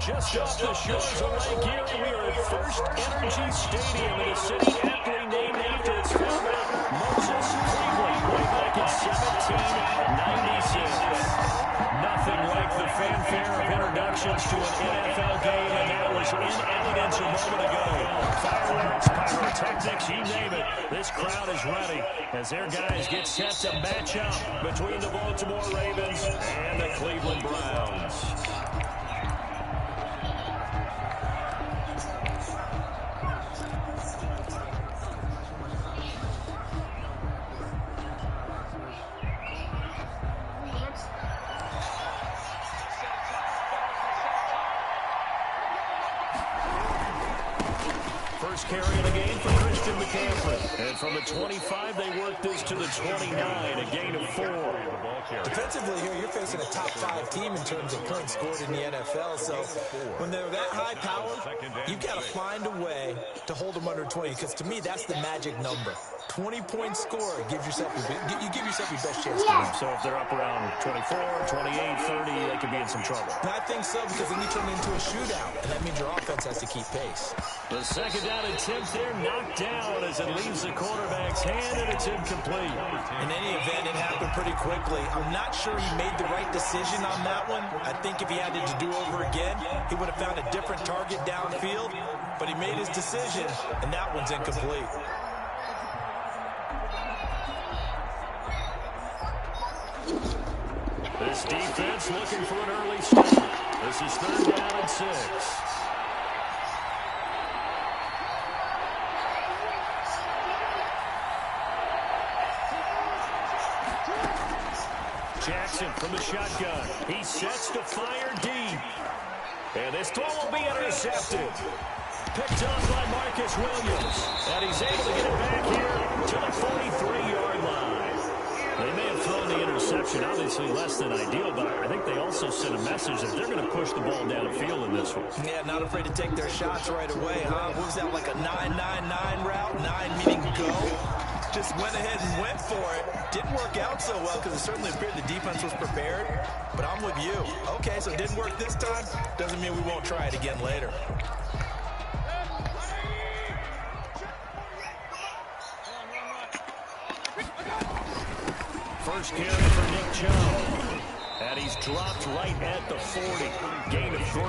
Just off the shores of Lake Erie, we are at First Energy Stadium in a city aptly named after its founder, Moses Cleveland, way back in 1796. Nothing like the fanfare of introductions to an NFL game, and that was in evidence a moment ago. Fireworks, pyrotechnics, you name it. This crowd is ready as their guys get set to match up between the Baltimore Ravens and the Cleveland Browns. First carry of the game for Christian McCaffrey. And from the 25, they work this to the 29, a gain of 4. Defensively here, you're facing a top 5 team in terms of points scored in the NFL. So when they're that high powered, you've got to find a way to hold them under 20. Because to me, that's the magic number. 20-point score gives yourself you give yourself your best chance to win. So if they're up around 24, 28, 30, they could be in some trouble. I think so, because then you turn it into a shootout, and that means your offense has to keep pace. The second down attempt there knocked down as it leaves the quarterback's hand, and it's incomplete. In any event, it happened pretty quickly. I'm not sure he made the right decision on that one. I think if he had it to do over again, he would have found a different target downfield, but he made his decision, and that one's incomplete. This defense looking for an early start. This is third down and 6. Jackson from the shotgun. He sets to fire deep. And this throw will be intercepted. Picked up by Marcus Williams. And he's able to get it back here to the 43-yard line. They may have thrown the interception, obviously less than ideal, but I think they also sent a message that they're going to push the ball downfield in this one. Yeah, not afraid to take their shots right away, huh? What was that, like a 9-9-9 route? 9 meaning go? Just went ahead and went for it. Didn't work out so well because it certainly appeared the defense was prepared, but I'm with you. Okay, so it didn't work this time. Doesn't mean we won't try it again later. First carry for Nick Chubb. And he's dropped right at the 40. Gain of 3.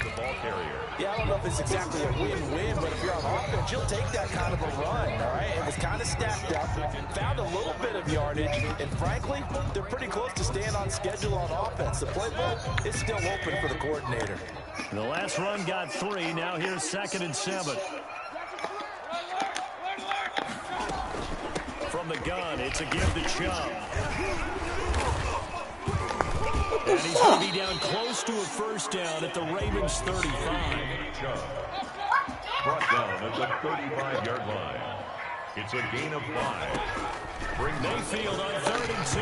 The ball carrier. Yeah, I don't know if it's exactly a win-win, but if you're on offense, you'll take that kind of a run, all right? It was kind of stacked up, found a little bit of yardage, and frankly, they're pretty close to staying on schedule on offense. The playbook is still open for the coordinator. The last run got 3. Now here's 2nd and 7. From the gun, it's a give to Chubb. And he's going to be down close to a first down at the Ravens 35. Brought down at the 35-yard line. It's a gain of 5. Mayfield on 3rd and 2.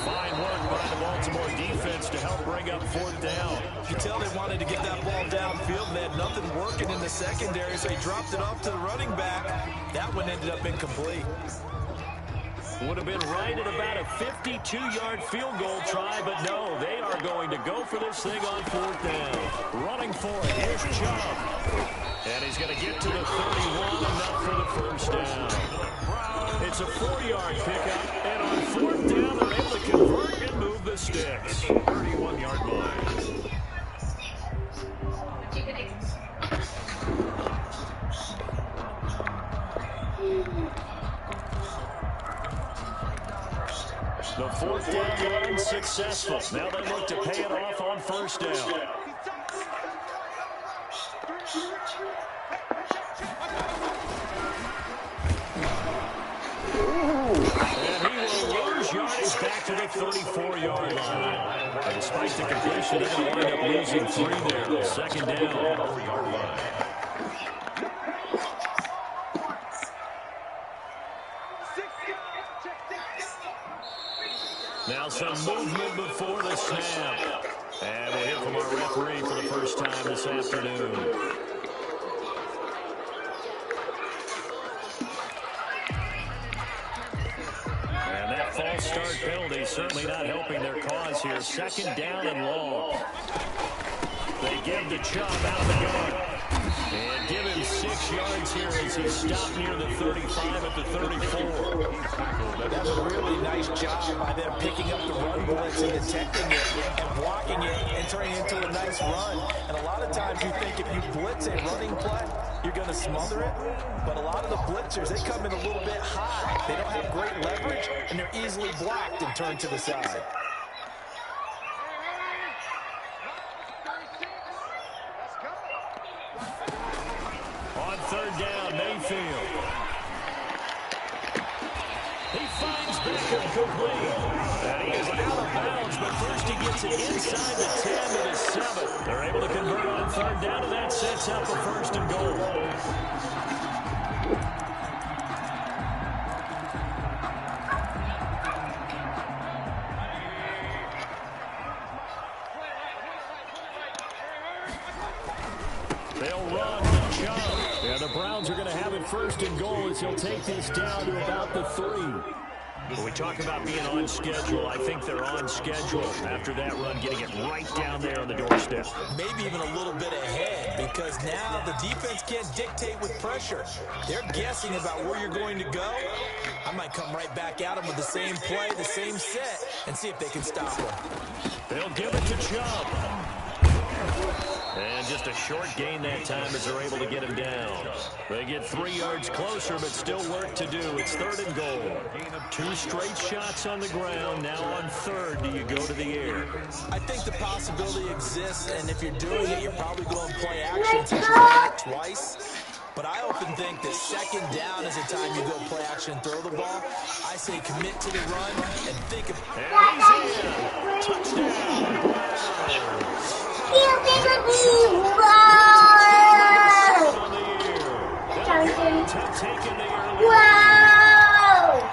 Fine work by the Baltimore defense to help bring up 4th down. You can tell they wanted to get that ball downfield, and they had nothing working in the secondary, so he dropped it off to the running back. That one ended up incomplete. Would have been right at about a 52-yard field goal try, but no, they are going to go for this thing on 4th down. Running for it, here's Chubb. And he's going to get to the 31, enough for the first down. It's a 4-yard pickup, and on 4th down, they're able to convert and move the sticks. 31-yard line. The 4th down run successful. Now they look to pay it off on 1st down. And he will lose yards back to the 34-yard line. And despite the completion, they're going to wind up losing 3 there. 2nd down. 4-yard line. Now some movement before the snap. And we'll hear from our our referee for the first time this afternoon. And that false start penalty certainly not helping their cause here. Second down and long. They give the Chubb out of the gun. And give him 6 yards here as he stopped near the 35 at the 34. That's a really nice job by them picking up the run blitz and detecting it and blocking it and turning it into a nice run. And a lot of times you think if you blitz a running play, you're going to smother it. But a lot of the blitzers, they come in a little bit high. They don't have great leverage, and they're easily blocked and turned to the side. On third down, Mayfield. He finds Beckham complete. And he is out of bounds, but first he gets it inside the 10 to the 7. They're able to convert on third down, and that sets up a first and goal. They'll run with Chubb. Yeah, the Browns are going to have it first and goal as he'll take this down to about the 3. When we talk about being on schedule, I think they're on schedule after that run, getting it right down there on the doorstep. Maybe even a little bit ahead, because now the defense can't dictate with pressure. They're guessing about where you're going to go. I might come right back at them with the same play, the same set, and see if they can stop them. They'll give it to Chubb. And just a short gain that time as they're able to get him down. They get 3 yards closer, but still work to do. It's third and goal. 2 straight shots on the ground. Now on third, do you go to the air? I think the possibility exists, and if you're doing it, you're probably going to play action since you're doing it twice. But I often think that second down is the time you go play action and throw the ball. I say commit to the run and think of... And he's in. Touchdown. Wow!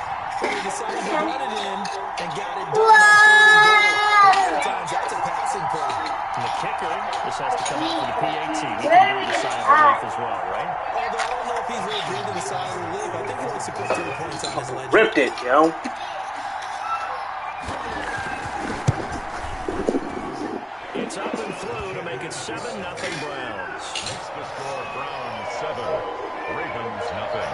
They decided to run it in and got it done. Sometimes that's a passing play. And the kicker, this has to come out for the PAT. He can breathe a sigh of relief as well, right? Although I don't know if he's really breathing a sigh of relief. I think he wants to put 3 points on his ledger. Ripped it, yo. It's up and through to make it 7-0 Browns. Makes the score Browns 7, Ravens nothing.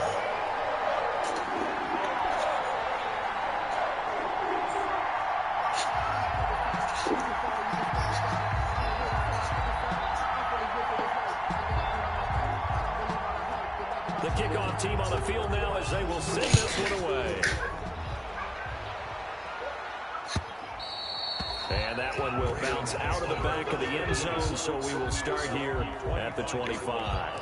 The kickoff team on the field now as they will send this one away. And that one will bounce out of the back of the end zone, so we will start here at the 25.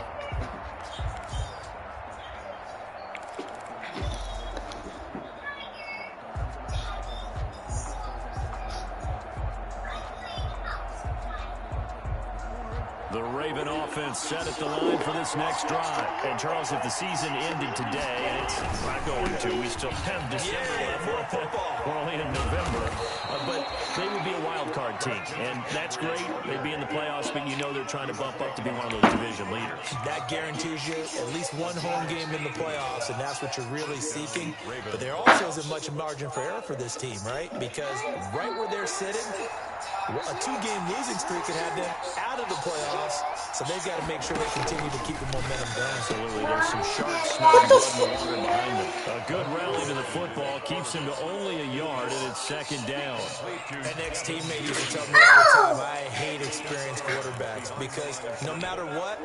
The Raven offense set at the line for this next drive. And, Charles, if the season ended today, and it's not going to, we still have December left. We're only in November. But they would be a wild card team. And that's great. They'd be in the playoffs, but you know they're trying to bump up to be one of those division leaders. That guarantees you at least one home game in the playoffs, and that's what you're really seeking. But there also isn't much margin for error for this team, right? Because right where they're sitting, a 2-game losing streak could have them out of the playoffs, so they've got to make sure they continue to keep the momentum going. Absolutely. There's some sharp smelling blood in the water behind them. A good rally to the football keeps him to only a yard, and it's second down. An ex-teammate used to tell me all the time, I hate experienced quarterbacks because no matter what,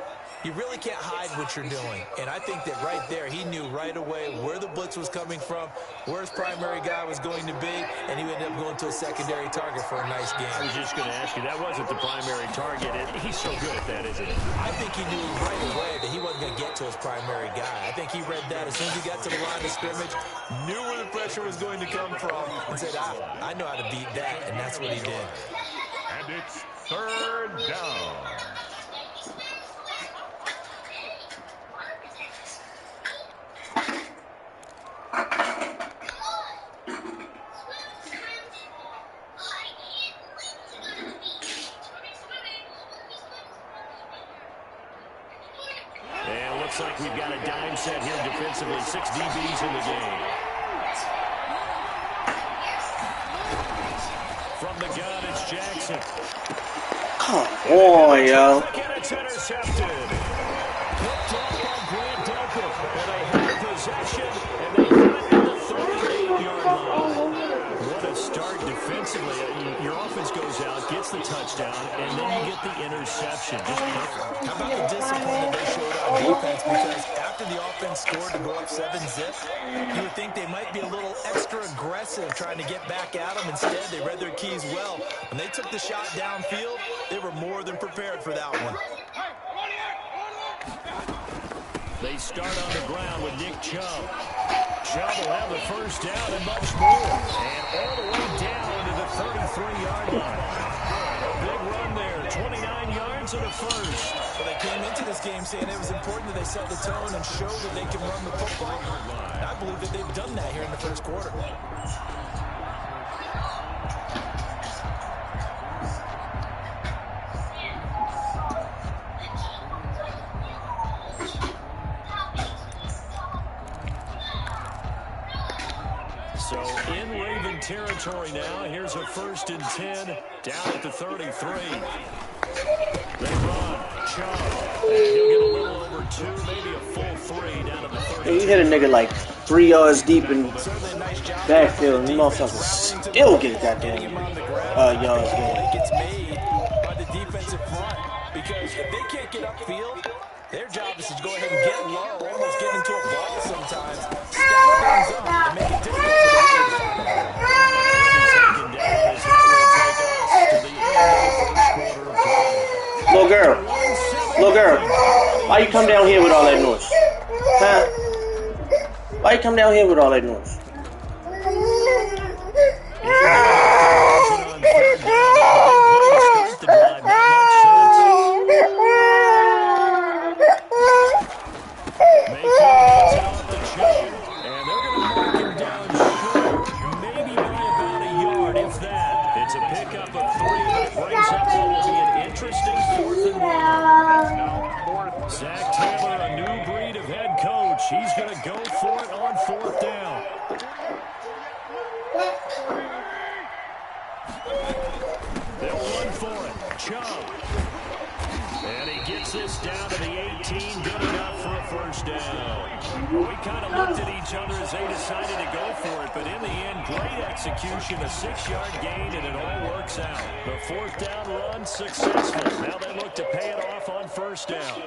you really can't hide what you're doing. And I think that right there, he knew right away where the blitz was coming from, where his primary guy was going to be, and he ended up going to a secondary target for a nice game. I was just going to ask you, that wasn't the primary target. He's so good at that, isn't he? I think he knew right away that he wasn't going to get to his primary guy. I think he read that as soon as he got to the line of scrimmage, knew where the pressure was going to come from, and said, I know how to beat that, and that's what he did. And it's third down. looks like we've got a dime set here defensively. 6 DBs in the game. From the gun, it's Jackson. Come on, yo. It's intercepted. Picked up by Grant Delpit. And they have possession, and they got it at the 38-yard line. What a start defensively. Your offense goes out, gets the touchdown, and then you get the interception. Just perfect. How about the discipline that they showed on defense? Because after the offense scored to go up 7-zip, you would think they might be a little extra aggressive trying to get back at them. Instead, they read their keys well. When they took the shot downfield, they were more than prepared for that one. They start on the ground with Nick Chubb. Chubb will have the first down and much more. And all the way down to the 33-yard line. A big run there, 29 yards and a first. Well, they came into this game saying it was important that they set the tone and show that they can run the football. And I believe that they've done that here in the first quarter. So in Raven territory now. Here's a 1st and 10 down at the 33. They run. Chubb. And he'll get a little over 2, maybe a full 3 down at the 33. Hey, you hit a nigga like 3 yards deep in backfield, and the motherfucker still get goddamn yards game. Gets made by the defensive front because if they can't get upfield, their job is to go ahead and get low, almost get into a ball sometimes, stack things up, and make it difficult for the Little girl, why you come down here with all that noise? Huh? Why you come down here with all that noise? Zach Taylor, a new breed of head coach. He's going to go for it on 4th down. They'll run for it. Chubb. And he gets this down to the 18. Good enough for a 1st down. Well, we kind of looked at each other as they decided to go for it. But in the end, great execution. A 6-yard gain, and it all works out. The 4th down run successful. Now they look to pay it off on 1st down.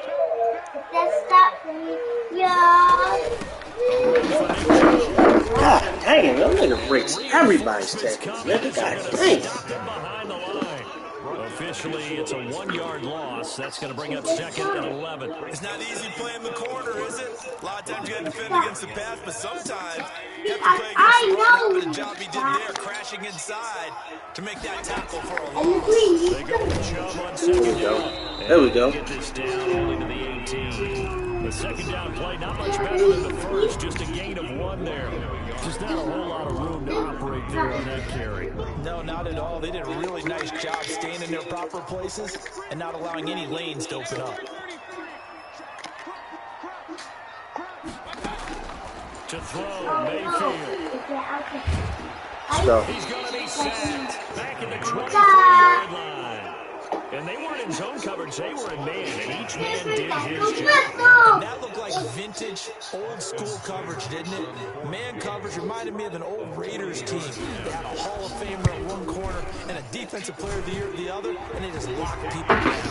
God dang, that nigga breaks everybody's tackles, nigga. God dang. Officially, it's a 1-yard loss. That's going to bring up 2nd and 11. It's not easy playing the corner, is it? A lot of times you got to defend against the pass, but sometimes you have to play against the run. But the job he did there, crashing inside to make that tackle for a loss. They go with Chubb on 2nd down. There we go. Get this down only to the 18. The 2nd down play, not much better than the first. Just a gain of 1 there. Just not a whole lot of room to operate there on that carry. No, not at all. They did a really nice job staying in their proper places and not allowing any lanes to open up. To throw, Mayfield. He's going to be sacked back in the 23-yard line. And they weren't in zone coverage, they were in man, and each man did his job. And that looked like vintage, old-school coverage, didn't it? Man coverage reminded me of an old Raiders team. They had a Hall of Famer at one corner and a Defensive Player of the Year at the other, and they just locked people down.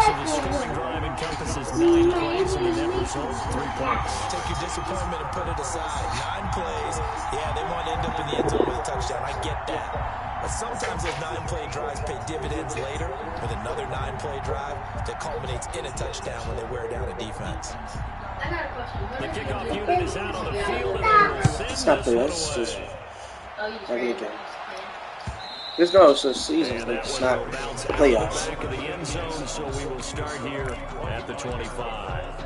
So the scoring drive encompasses 9 plays, and the net result, 3 points. Take your disappointment and put it aside. 9 plays. Yeah, they want to end up in the end zone with a touchdown. I get that. But sometimes those 9-play drives pay dividends later with another 9-play drive that culminates in a touchdown when they wear down a defense. The kickoff unit is out on the field, and they will send it's not this one it's away. just regular game. This goes to the season, but it's not playoffs. Back of the end zone, so we will start here at the 25.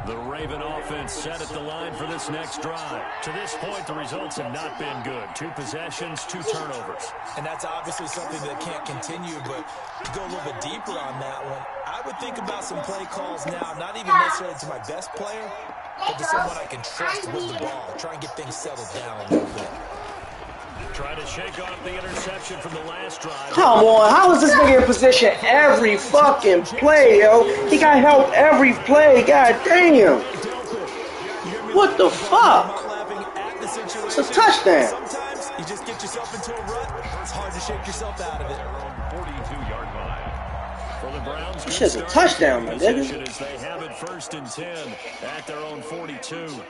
The Raven offense set at the line for this next drive. To this point, the results have not been good. 2 possessions, 2 turnovers. And that's obviously something that can't continue, but to go a little bit deeper on that one, I would think about some play calls now, not even necessarily to my best player, but to someone I can trust with the ball. Try and get things settled down a little bit. Trying to shake off the interception from the last drive. Come on, how is this nigga in position every fucking play, yo? He got help every play, god damn. What the fuck? It's a touchdown. Sometimes you just get yourself into a rut. It's hard to shake yourself out of it. 42-yard line. For the Browns, This shit's a touchdown, my nigga. as they have it 1st and 10 at their own 42.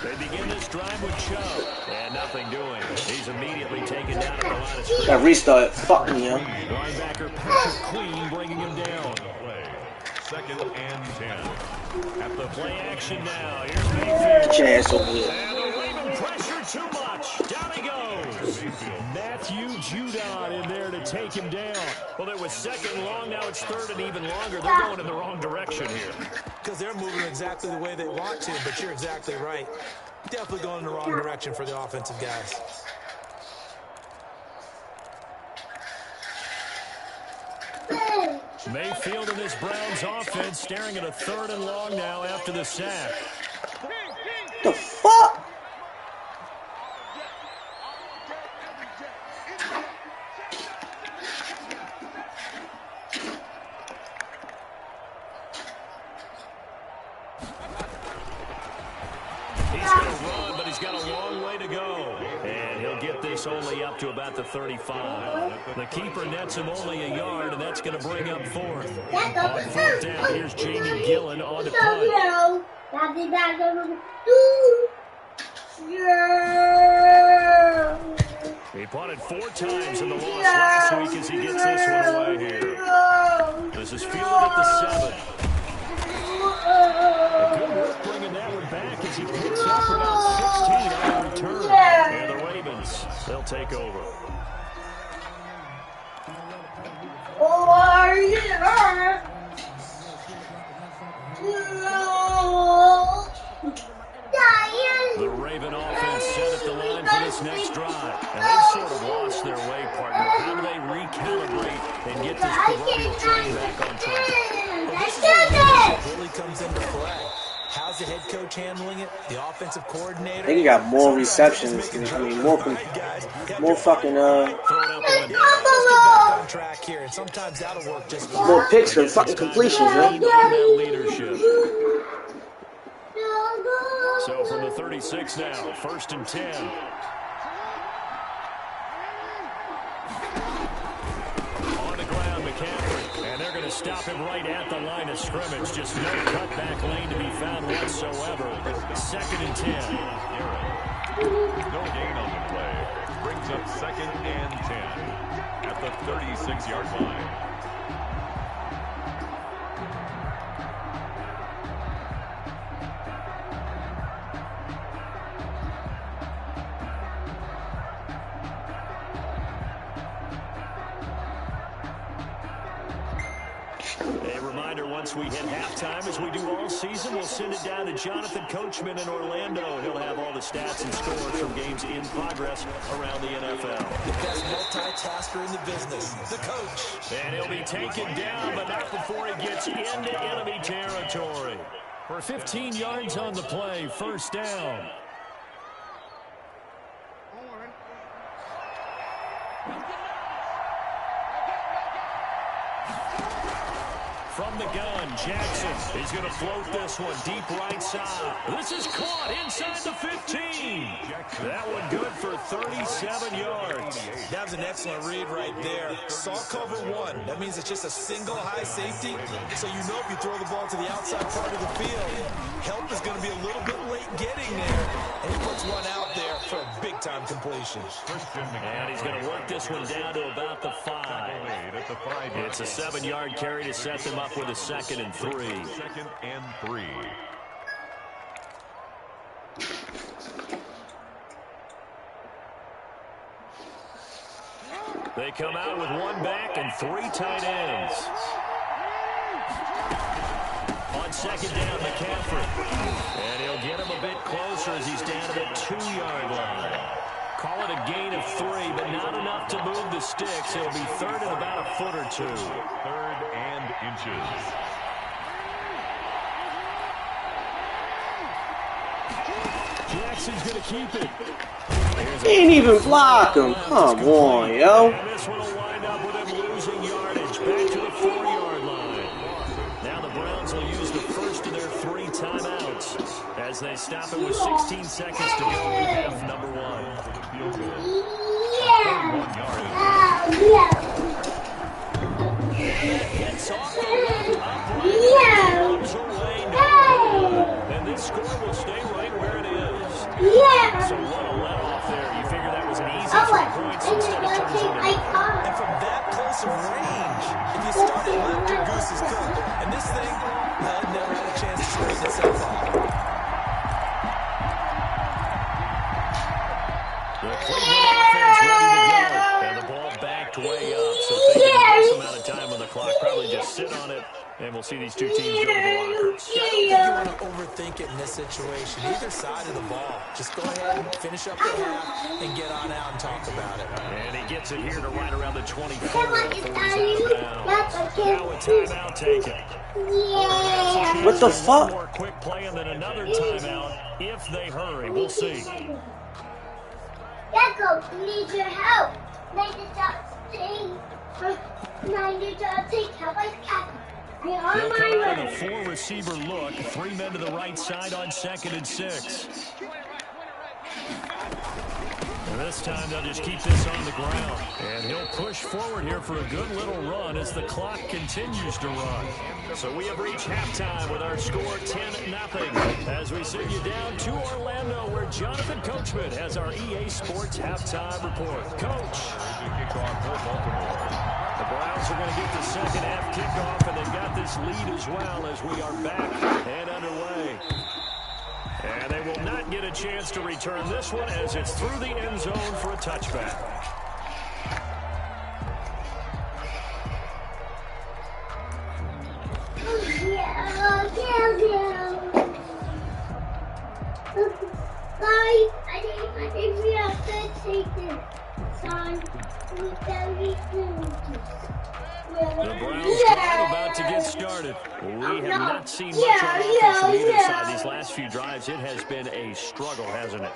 They begin this drive with Chubb, and nothing doing. He's immediately taken down at the line of scrimmage. Gotta restart. Fuck me, yo. Linebacker Patrick Queen bringing him down. Play. 2nd and 10. At the play action now. Here's Mayfield. Get your ass over here. And the Raven pressure too much. Down he goes. Matthew Judon in there to take him down. Well, it was 2nd and long. Now it's 3rd and even longer. They're going in the wrong direction here. Because they're moving exactly the way they want to, but you're exactly right. Definitely going in the wrong direction for the offensive guys. Mayfield and this Browns offense staring at a 3rd and long now after the sack. The fuck? He's going to run, but he's got a long way to go. And he'll get this only up to about the 35. The keeper nets him only a yard, and that's going to bring up 4th. On 4th down, here's Jamie Gillen on the punt. He punted 4 times in the loss last week as he gets this one away here. This is fielded at the 7. Good work bringing that one back as he picks up about 16 on the return. And the Ravens, they'll take over. The Raven offense set at the line for this next drive. And they've sort of lost their way, partner. How do they recalibrate and get this proverbial train back on track? Well, this is where leadership really comes into play. How's the head coach handling it? The offensive coordinator? I think he got more receptions. I mean, more fucking, on track here, and sometimes that'll work just fine. more picks than fucking completions, man. That leadership. So from the 36 now, 1st and 10. On the ground, McCaffrey. And they're going to stop him right at the line of scrimmage. Just no cutback lane to be found whatsoever. 2nd and 10. No gain on the play. Brings up 2nd and 10 at the 36-yard line. A reminder, once we hit halftime, as we do all season, we'll send it down to Jonathan Coachman in Orlando. He'll have all the stats and scores from games in progress around the NFL. The best multitasker in the business, the coach. And he'll be taken down, but not before he gets into enemy territory. For 15 yards on the play, 1st down. From the gun, Jackson. He's going to float this one deep right side. This is caught inside the 15. That one good for 37 yards. That was an excellent read right there. Saw cover 1. That means it's just a single high safety. So you know if you throw the ball to the outside part of the field, help is going to be a little bit late getting there. And he puts one out there for a big-time completion. And he's going to work this one down to about the 5. It's a 7-yard carry to set them up with a 2nd and 3. 2nd and 3. They come out with 1 back and 3 tight ends. On on second down, McCaffrey. And he'll get him a bit closer as he's down to the 2-yard line. Call it a gain of 3, but not enough to move the sticks. It'll be third and about a foot or 2. 3rd and inches. Jackson's going to keep it. He ain't even block him. Come on, yo. And this one will wind up with him losing yardage back to the 4-yard line. Now the Browns will use the first of their 3 timeouts as they stop it with 16 seconds to go in half number 1. Gets off the left upright, comes away, no good. And this score will stay right where it is. So what a let-off there. You figure that was an easy 3 points instead of turns into 9. And from that close of range, if you started left, your goose is cooked. And this thing, never had a chance to straighten itself out. The Cleveland offense ready to go. And the ball backed way up. So thinking of this amount of time on the clock, probably just sit on it. And we'll see these 2 teams go to the lockers. I don't think you want to overthink it in this situation. Either side of the ball. Just go ahead and finish up the half and get on out and talk about it. And he gets it here to right around the 24 before he's out of bounds. Now a timeout taken. What the fuck? One more quick play and then another timeout if they hurry. We'll see. Gecko, we need your help. Make the top thing. They'll come out of the 4-receiver look. 3 men to the right side on 2nd and 6. And this time they'll just keep this on the ground. And he'll push forward here for a good little run as the clock continues to run. So we have reached halftime with our score 10-0. As we send you down to Orlando where Jonathan Coachman has our EA Sports halftime report. Coach. The Browns are going to get the second half kickoff, and they've got this lead as well as we are back and underway. And they will not get a chance to return this one as it's through the end zone for a touchback. The Browns drive about to get started. We have not seen much on offense from either side these last few drives. It has been a struggle, hasn't it?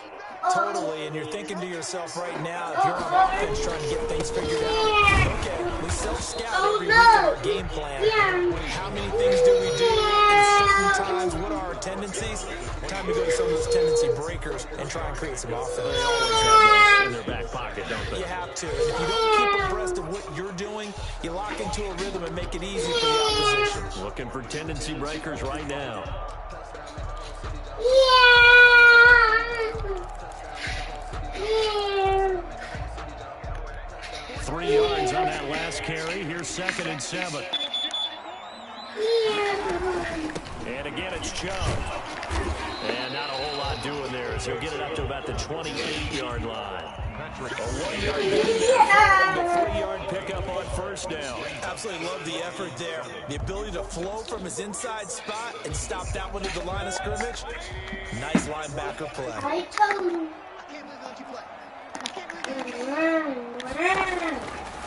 Totally, and you're thinking to yourself right now, if you're on offense trying to get things figured out, okay, we self-scout every week in our game plan. How many things do we do at certain times? What are our tendencies? Time to go to some of those tendency breakers and try and create some offense. They always have those in their back pocket, don't they? You have to, and if you don't keep abreast of what you're doing, you lock into a rhythm and make it easy for the opposition. Looking for tendency breakers right now. 3 yards on that last carry. Here's 2nd and 7. And again, it's Chubb. And not a whole lot doing there as he'll get it up to about the 28-yard line. A 1-yard gain and a 3-yard pickup on first down. Absolutely love the effort there. The ability to flow from his inside spot and stop that one at the line of scrimmage. Nice linebacker play. I told you.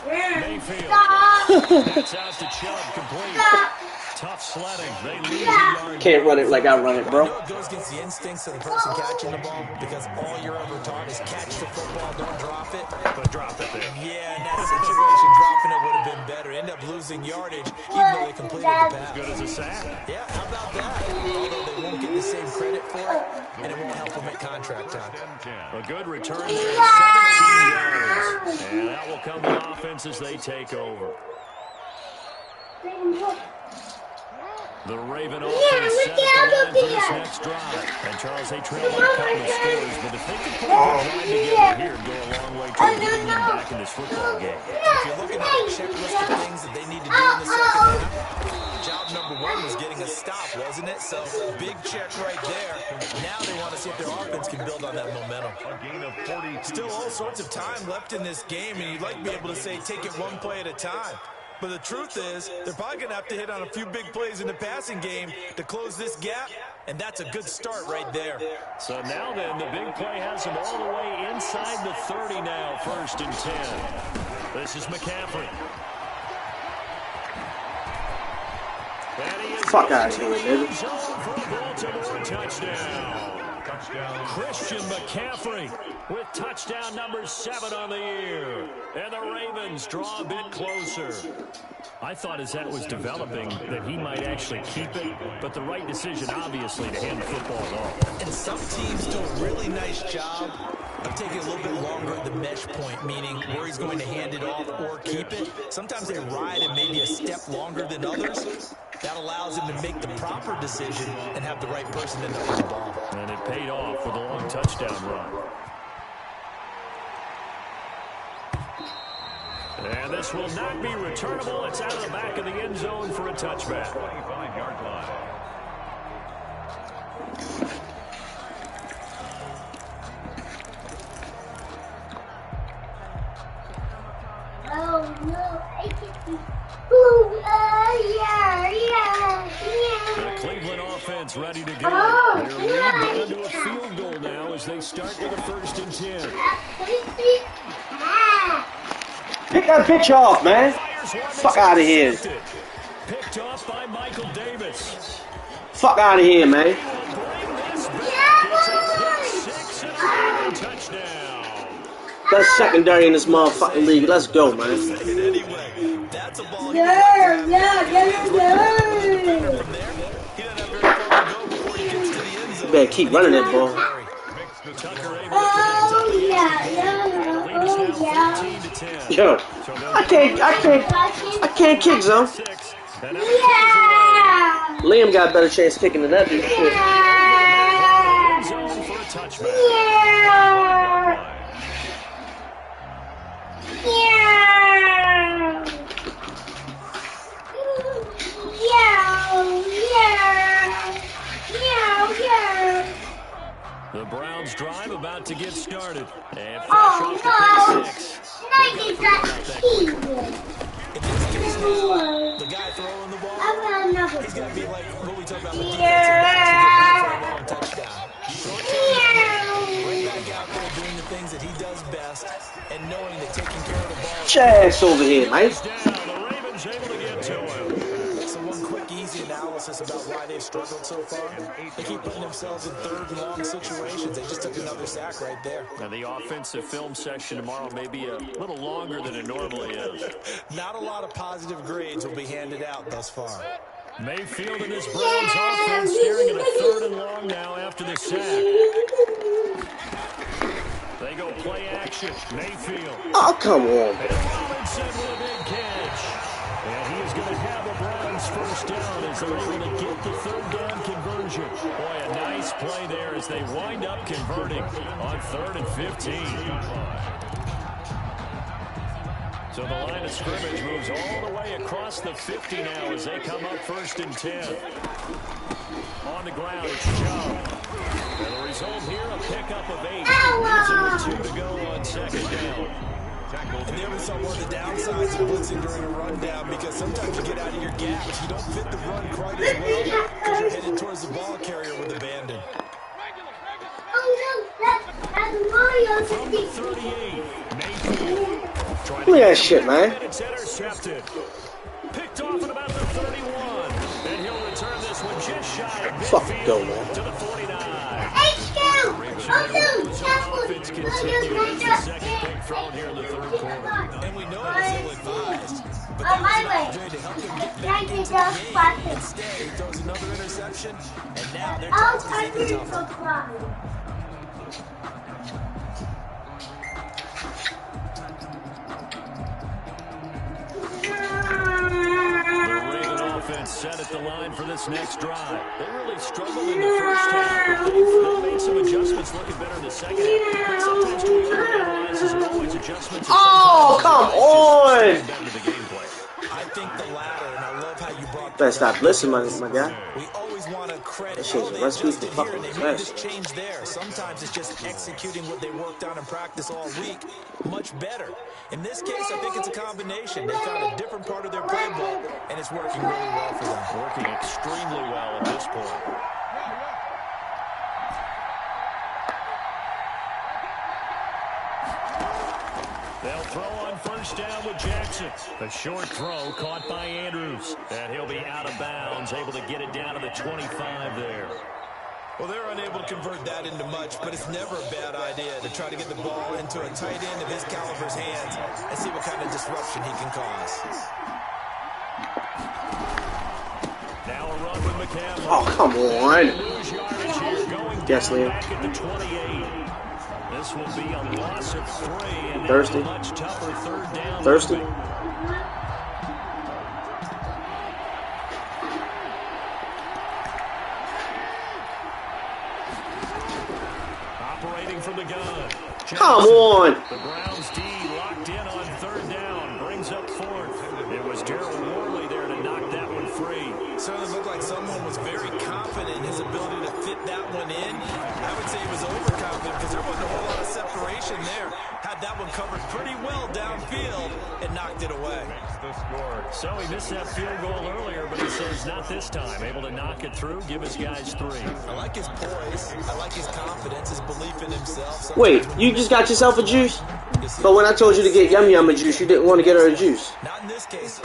Mayfield. That's out to Chubb, complete. Tough sledding. They lose a yard. Can't run it like I run it, bro. It goes against the instincts of the person catching the ball because all you're ever taught is catch the football, don't drop it. But drop it there. Yeah, in that situation, dropping it would have been better. End up losing yardage, even though they completed the pass. Good as a sack. Yeah, how about that? Although they won't get the same credit for it, and it won't help them at contract time. A good return there, 17 yards. And that will come to offense as they take over. The Raven offense set up the line for this next drive. And Charles, they trail by a couple of scores, but if they can put a good drive together here and go a long way toward getting them back in this football game. If you're looking at a checklist of things that they need to do in the second half, job number 1 was getting a stop, wasn't it? So, big check right there. Now they want to see if their offense can build on that momentum. A gain of 40. Still all sorts of time left in this game, and you'd like to be able to say take it one play at a time. But the truth is, they're probably going to have to hit on a few big plays in the passing game to close this gap, and that's a good start right there. So now then, the big play has them all the way inside the 30 now, 1st and 10. This is McCaffrey. Fuck out of here, nigga. Christian McCaffrey with touchdown number 7 on the year. And the Ravens draw a bit closer. I thought as that was developing that he might actually keep it, but the right decision, obviously, to hand the football off. And some teams do a really nice job of taking a little bit longer at the mesh point, meaning where he's going to hand it off or keep it. Sometimes they ride it maybe a step longer than others. That allows him to make the proper decision and have the right person in the ball. And it paid off with a long touchdown run. And this will not be returnable. It's out of the back of the end zone for a touchback. 25-yard line. Oh no, I can't be. Ooh, yeah. The Cleveland offense ready to go. Oh, They're leading down to a field goal now as they start with a 1st and 10. Pick that bitch off, man. Fuck out of here. Picked off by Michael Davis. Fuck out of here, man. That's secondary in this motherfucking league. Let's go, man. That's a ball. Yeah. You better keep running that ball. Oh yeah. Yo, I can't kick, zone. Yeah. Liam got a better chance kicking than that dude. Shit. The Browns drive about to get started. And Oh no! Nike got cheese. The guy throwing the ball, I want another. he's going to be like what we talked about with Yeah. touchdown. Right back out there doing the things that he does best and knowing that taking care of the ball. Chance over here, man. the Ravens able to get to him. So one quick, easy analysis about why they've struggled so far. They keep putting themselves in 3rd and long situations. They just took another sack right there. Now the offensive film section tomorrow may be a little longer than it normally is. Not a lot of positive grades will be handed out thus far. Mayfield and this Browns offense staring at a 3rd and long now after the sack. They go play action. Mayfield. Oh, come on. And Robinson with a big catch. And he is going to have the Browns 1st down as they're able to get the 3rd down conversion. Boy, a nice play there as they wind up converting on 3rd and 15. So the line of scrimmage moves all the way across the 50 now as they come up 1st and 10. On the ground, it's Joe. And the result here, a pickup of 8. Leaves him with 2 to go on 2nd down. And there was some of the downsides of blitzing during a rundown because sometimes you get out of your gaps. You don't fit the run quite as well because you're headed towards the ball carrier with abandon. Oh no, that's Mario. From the 38, Mayfield. Look at that shit, man. It's intercepted. Picked off at about the 31. And he'll return this one just shy of Fucking go, man. to the 49. Offense continues. It's the 2nd pick thrown here in the 3rd quarter. And we know it was ill-advised. But On my that was an way. opportunity to help them get back Nike into just the game. spotted. Instead, he throws another interception, and now their I'll task is turn even you tougher. for fun. Set at the line for this next drive. They really struggled in the first half. They've made some adjustments looking better in the second half. But sometimes to be overanalyzed is always adjustments. Oh, come on. I think the latter, and I love how you brought Better stop listening, my guy. We always want to credit. That shit's Oh, a they recipe for adjusted here fucking and they made this disaster. change there. Sometimes it's just executing what they worked on in practice all week much better. In this case, I think it's a combination. They found a different part of their playbook, and it's working really well for them. Working extremely well at this point. They'll throw on first down with Jackson. The short throw caught by Andrews. And he'll be out of bounds, able to get it down to the 25 there. Well, they're unable to convert that into much, but it's never a bad idea to try to get the ball into a tight end of his caliber's hands and see what kind of disruption he can cause. Now a run with McCaffrey. Oh, come on. Lose yardage here, going Yes, Liam. back at the 28. This will be a loss of 3, and Thirsty. a much tougher third down. Thirsty. Operating from the gun. Come on. The Browns D locked in on third down. Brings up fourth. It was Darryl Worley there to knock that one free. Certainly looked like someone was very confident in his ability to fit that one in. I would say he was overconfident because there wasn't a whole lot of separation there. Had that one covered pretty well downfield and knocked it away. So he missed that field goal earlier, but he says not this time. Able to knock it through, give his guys 3. I like his poise. I like his confidence, his belief in himself. Sometimes Wait, you just got yourself a juice? But when I told you to get Yum Yum a juice, you didn't want to get her a juice. Not in this case.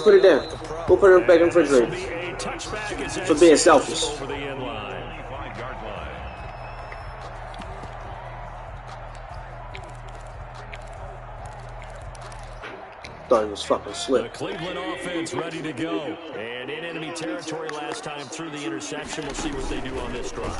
Put it down. We'll put it back in the refrigerator. For being selfish. Over the end line. Thought it was fucking The slip. Cleveland offense ready to go. And in enemy territory last time through the interception. We'll see what they do on this drive.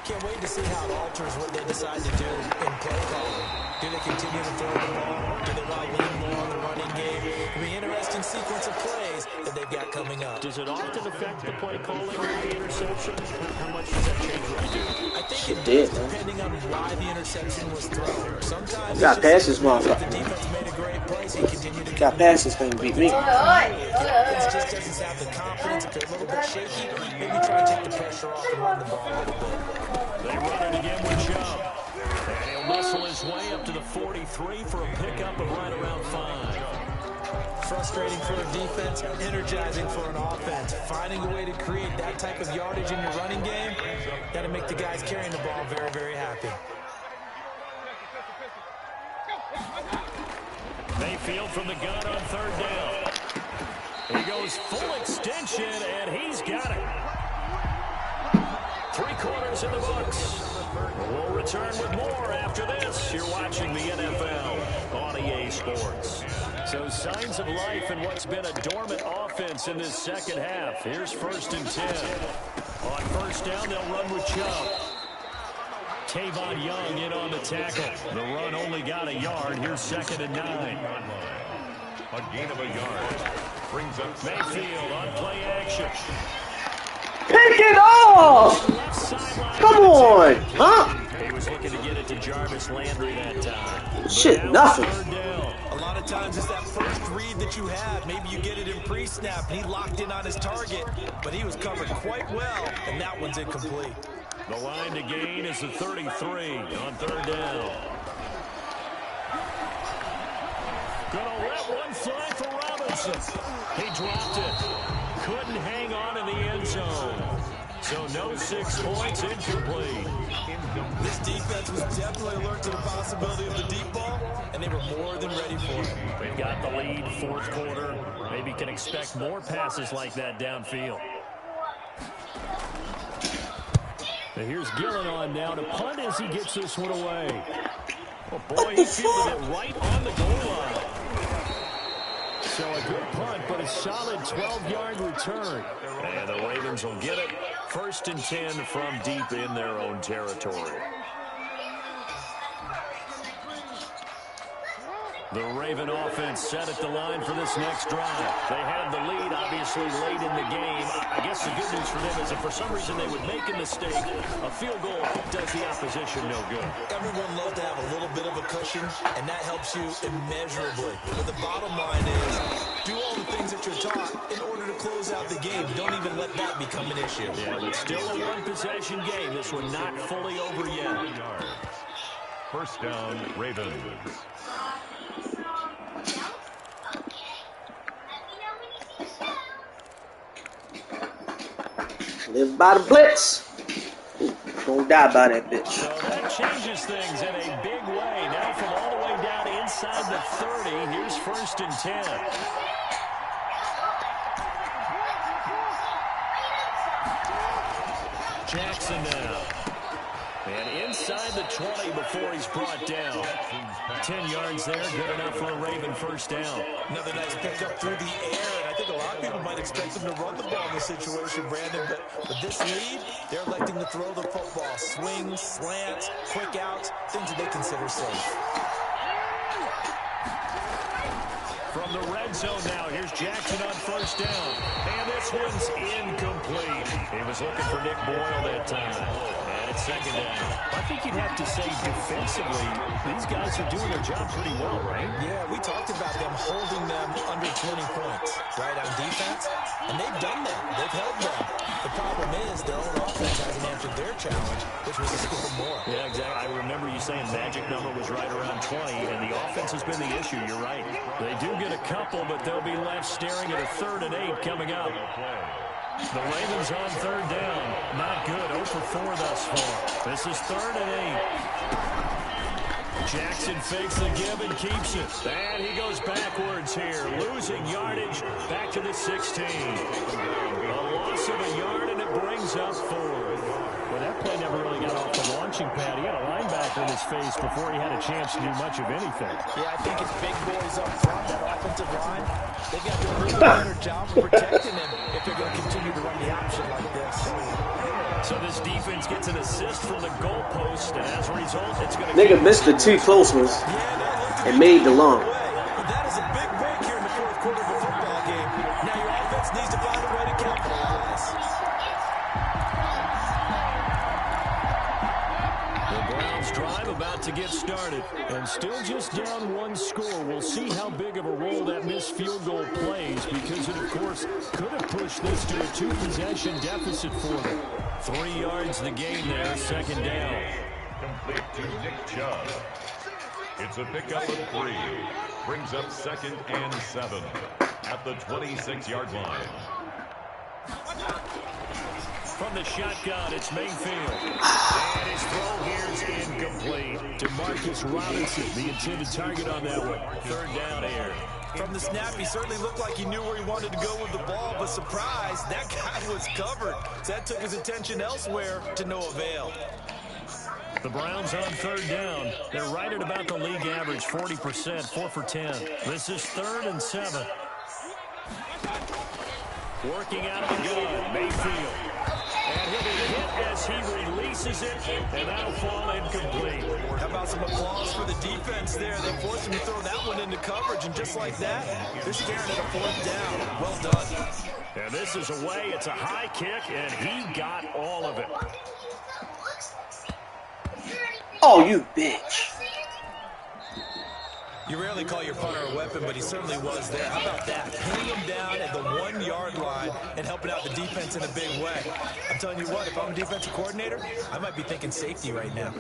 Can't wait to see how it alters what they decide to do in play calling. Do they continue to throw the ball? Do they want to lean more on the running game? It'll be an interesting sequence of plays that they've got coming up. Does it often affect the play calling or the interception? How much does that change what you do? I think it did, does, man. depending on why the interception was thrown. Sometimes Got past this the motherfucker. defense made a great play, so he continued to Got past this thing to beat me. If the offense just doesn't have the confidence, if they're a little bit shaky, maybe try to take the pressure off and run the ball a little bit. They run it again with Chubb. And he'll muscle his way up to the 43 for a pickup of right around 5. Frustrating for a defense, energizing for an offense. Finding a way to create that type of yardage in your running game, got to make the guys carrying the ball very, very happy. Mayfield from the gun on third down. He goes full extension, and he's got it. 3 quarters in the books. We'll return with more after this. You're watching the NFL on EA Sports. So signs of life in what's been a dormant offense in this second half. Here's 1st and 10. On first down, they'll run with Chubb. Tavon Young in on the tackle. The run only got a yard. Here's 2nd and 9. A gain of a yard. Brings up Mayfield on play action. Pick it off! Come on! Huh? He was looking to get it to Jarvis Landry that time. Shit, nothing. A lot of times it's that first read that you have. Maybe you get it in pre-snap, and he locked in on his target, but he was covered quite well, and that one's incomplete. The line to gain is the 33 on third down. Gonna let one fly for Robinson. He dropped it. Couldn't hang on in the end zone. So no 6 points, incomplete. This defense was definitely alert to the possibility of the deep ball, and they were more than ready for it. They've got the lead, 4th quarter. Maybe can expect more passes like that downfield. And here's Gillen on now to punt as he gets this one away. Oh boy, he fielded it right on the goal line. So a good punt, but a solid 12-yard return. And the Ravens will get it. 1st and 10 from deep in their own territory. The Raven offense set at the line for this next drive. They had the lead, obviously, late in the game. I guess the good news for them is if for some reason they would make a mistake, a field goal does the opposition no good. Everyone loves to have a little bit of a possession, and that helps you immeasurably. But the bottom line is, do all the things that you're taught in order to close out the game. Don't even let that become an issue. Yeah, but still a one-possession game. This one not fully over yet. First down, Ravens. Live by the blitz. Don't die by that bitch. So that changes things in a big way. Now from all the way down inside the 30, here's 1st and 10. Jackson now. And inside the 20 before he's brought down. 10 yards there, good enough for a Raven first down. Another nice pickup through the air, and I think a lot of people might expect them to run the ball in this situation, Brandon, but with this lead, they're electing to throw the football. Swings, slants, quick outs, things that they consider safe. From the red zone now, here's Jackson on first down. And this one's incomplete. He was looking for Nick Boyle that time. And it's second down. I think you'd have to say defensively, these guys are doing their job pretty well, right? Yeah, we talked about them holding them under 20 points, right, on defense. And they've done that. They've held them. The problem is their own offense hasn't answered their challenge, which was to score more. Yeah, exactly. I remember you saying magic number was right around 20, and the offense has been the issue. You're right. They do get a couple, but they'll be left staring at a 3rd and 8 coming up. The Ravens on 3rd down. Not good. 0 for 4 thus far. This is 3rd and 8. Jackson fakes the give and keeps it. And he goes backwards here. Losing yardage back to the 16. A loss of a yard, and it brings up 4th. Well, that play never really got off the launching pad. He had a linebacker in his face before he had a chance to do much of anything. Yeah, I think it's big boys up front, that offensive line. They've got to really do their job of protecting him if they're going to continue to run the option like this. So this defense gets an assist from the goalpost, and as a result, it's going to... Nigga missed the 2 close ones and made the long. That is a big break here in the 4th quarter of a football game. Now your offense needs to find a way to capitalize. Drive about to get started, and still just down 1 score. We'll see how big of a role that missed field goal plays, because it, of course, could have pushed this to a 2-possession deficit for them. 3 yards the gain there, 2nd down. Complete to Nick Chubb. It's a pickup of 3. Brings up 2nd and 7 at the 26-yard line. From the shotgun, it's Mayfield. And his throw here is incomplete. To Marcus Robinson, the intended target on that one. 3rd down here. From the snap, he certainly looked like he knew where he wanted to go with the ball, but surprise, that guy was covered. So that took his attention elsewhere to no avail. The Browns on 3rd down. They're right at about the league average, 40%, 4 for 10. This is 3rd and 7. Working out of the gun, Mayfield. And he'll be hit as he releases it, and that'll fall incomplete. How about some applause for the defense there? They forced him to throw that one into coverage, and just like that, they're staring at a 4th down. Well done. And this is away. It's a high kick, and he got all of it. Oh, you bitch. You rarely call your punter a weapon, but he certainly was there. How about that? Pinning him down at the 1-yard line and helping out the defense in a big way. I'm telling you what, if I'm a defensive coordinator, I might be thinking safety right now.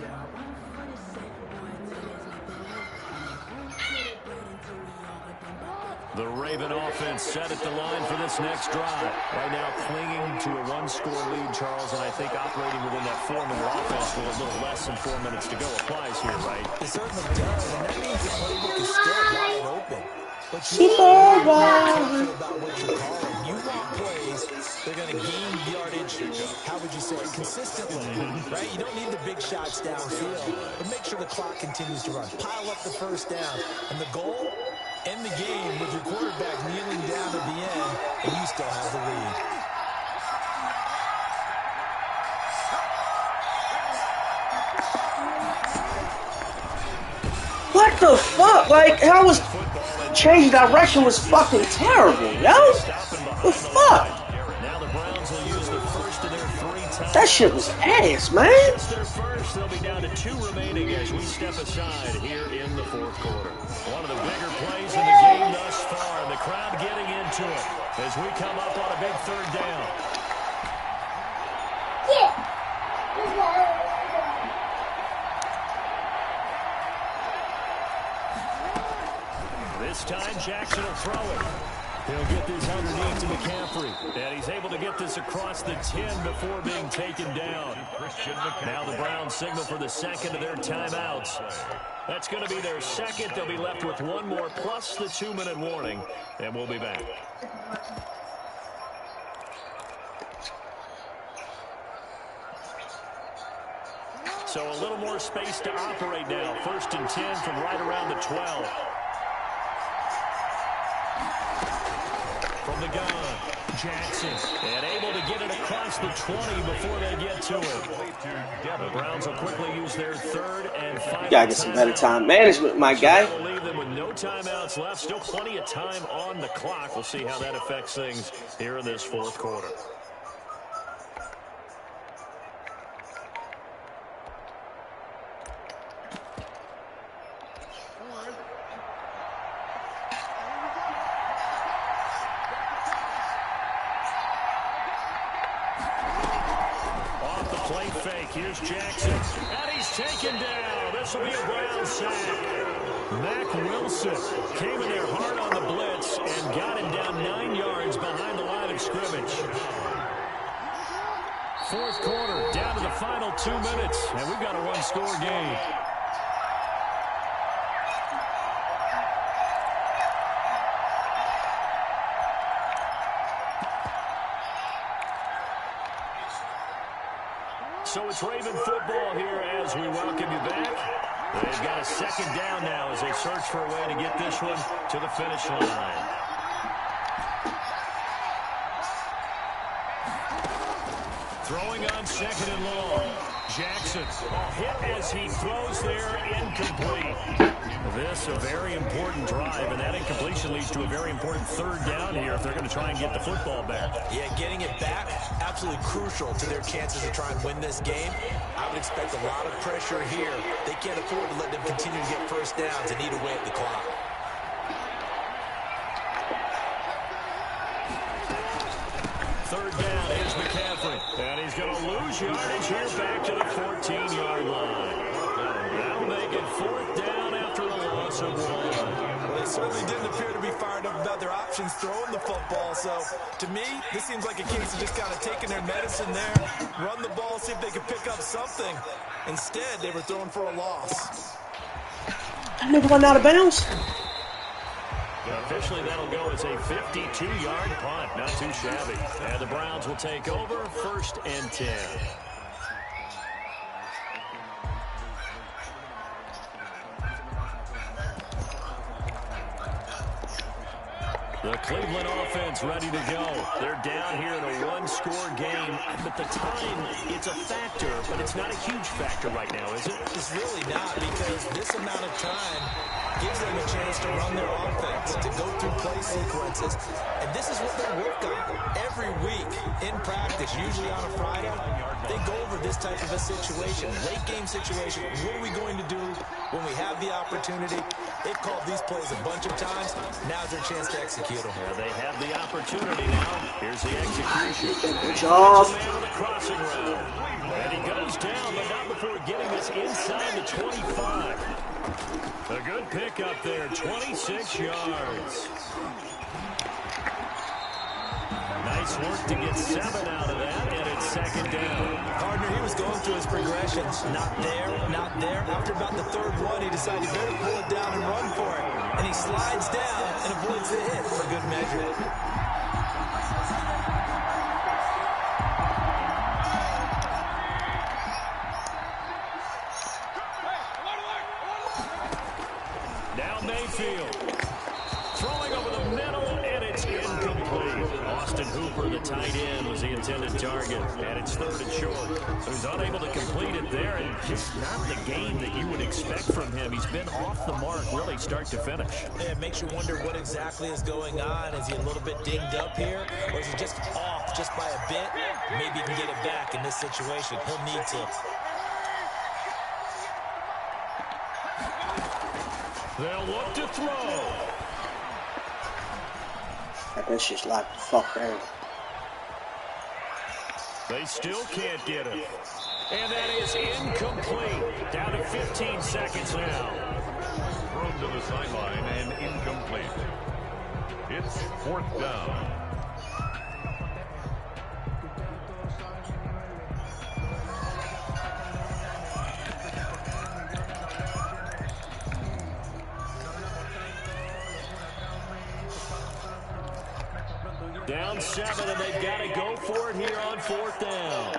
The Raven offense set at the line for this next drive. Right now clinging to a 1-score lead, Charles, and I think operating within that formula offense with a little less than 4 minutes to go applies here, right? It certainly does, and that means the playbook is still wide open. But you are careful about what you're calling. You want plays, they're going to gain yardage, how would you say it, consistently, right? You don't need the big shots downfield, but make sure the clock continues to run. Pile up the 1st down, and the goal? End the game with your quarterback kneeling down at the end, and you still have the lead. What the fuck? Like, how was change direction was fucking terrible, yo? The fuck? Now the Browns will use the first of their 3 times. That shit was ass, man. It's their first. Browns, they'll be down to 2 remaining as we step aside here in the fourth quarter. One of the bigger plays in the game thus far, and the crowd getting into it as we come up on a big third down. This time, Jackson will throw it. He'll get this underneath to McCaffrey. And he's able to get this across the 10 before being taken down. Now the Browns signal for the second of their timeouts. That's going to be their second. They'll be left with one more plus the 2-minute warning. And we'll be back. So a little more space to operate now. 1st and 10 from right around the 12. From the gun, Jackson, and able to get it across the 20 before they get to it. The Browns will quickly use their 3rd and final. Gotta get some better time management, my guy. We'll leave them with no timeouts left. Still plenty of time on the clock. We'll see how that affects things here in this fourth quarter. Here's Jackson, and he's taken down. This will be a Brown sack. Mack Wilson came in there hard on the blitz and got him down 9 yards behind the line of scrimmage. Fourth quarter, down to the final 2 minutes, and we've got a one-score game. So it's Raven football here as we welcome you back. They've got a second down now as they search for a way to get this one to the finish line. Throwing on 2nd and long. Jackson, a hit as he throws there, incomplete. This a very important drive, and that incompletion leads to a very important 3rd down here if they're going to try and get the football back. Yeah, getting it back, absolutely crucial to their chances to try and win this game. I would expect a lot of pressure here. They can't afford to let them continue to get first downs and eat away at the clock. Third down, here's McCaffrey. And he's going to lose yardage here back to the 14-yard line. That'll make it 4th down after a loss of 1. Well, they certainly didn't appear to be fired up about their options throwing the football. So, to me, this seems like a case of just kind of taking their medicine there, run the ball, see if they could pick up something. Instead, they were throwing for a loss. That nigga went out of bounds. Officially, that'll go as a 52-yard punt. Not too shabby. And the Browns will take over 1st and 10. The Cleveland offense ready to go. They're down here in a one-score game. But the time, it's a factor, but it's not a huge factor right now, is it? It's really not, because this amount of time gives them a chance to run their offense, to go through play sequences. And this is what they work on every week in practice, usually on a Friday. They go over this type of a situation, late game situation. What are we going to do when we have the opportunity? They've called these plays a bunch of times. Now's their chance to execute them. Yeah, they have the opportunity now. Here's the execution. Good job. Crossing route. And he goes down, but not before getting this inside the 25. A good pick up there, 26 yards. Nice work to get 7 out of that, and it's 2nd down. Partner, he was going through his progressions. Not there, not there. After about the 3rd one, he decided he better pull it down and run for it. And he slides down and avoids the hit for good measure. Now Mayfield. Throwing over the middle, and it's incomplete. Austin Hooper, the tight end, was the intended target. And it's 3rd and short. So he's unable to complete it there, and just not the game that you would expect from him. He's been off the mark, really, start to finish. Yeah, it makes you wonder what exactly is going on. Is he a little bit dinged up here, or is he just off just by a bit? Maybe he can get it back in this situation. He'll need to. They'll look to throw. That shit's locked the fuck down. They still can't get it. And that is incomplete. Down to 15 seconds now. Thrown to the sideline and incomplete. It's 4th down. Down 7, and they've got to go for it here on 4th down.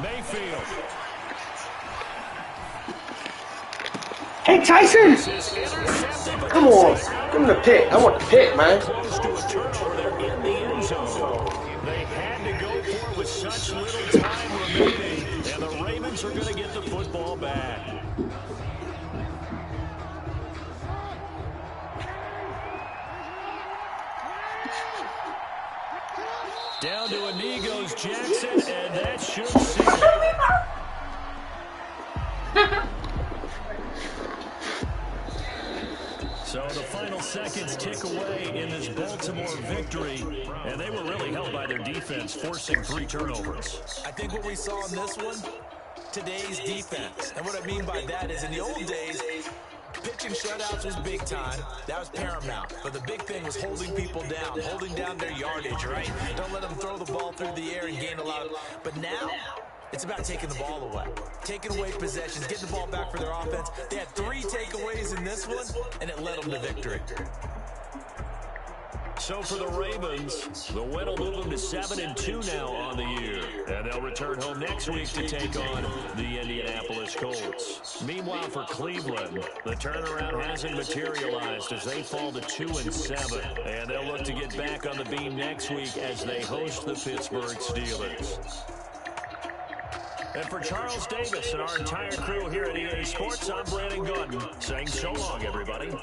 Mayfield. Hey, Tyson! Come on. Give him the pick. I want the pick, man. Close to a turnover there in the end zone. They had to go for it with such little time remaining, and the Ravens are going to get the football back. Down to a knee goes Jackson, and that should seal it. So the final seconds tick away in this Baltimore victory, and they were really held by their defense, forcing 3 turnovers. I think what we saw in this one, today's defense. And what I mean by that is in the old days, pitching shutouts was big time. That was paramount. But the big thing was holding people down, holding down their yardage, right? Don't let them throw the ball through the air and gain a lot of... But now, it's about taking the ball away. Taking away possessions, getting the ball back for their offense. They had 3 takeaways in this one, and it led them to victory. So for the Ravens, the win will move them to 7-2 now on the year. And they'll return home next week to take on the Indianapolis Colts. Meanwhile, for Cleveland, the turnaround hasn't materialized as they fall to 2-7. And they'll look to get back on the beam next week as they host the Pittsburgh Steelers. And for Charles Davis and our entire crew here at EA Sports, I'm Brandon Gordon saying so long, everybody.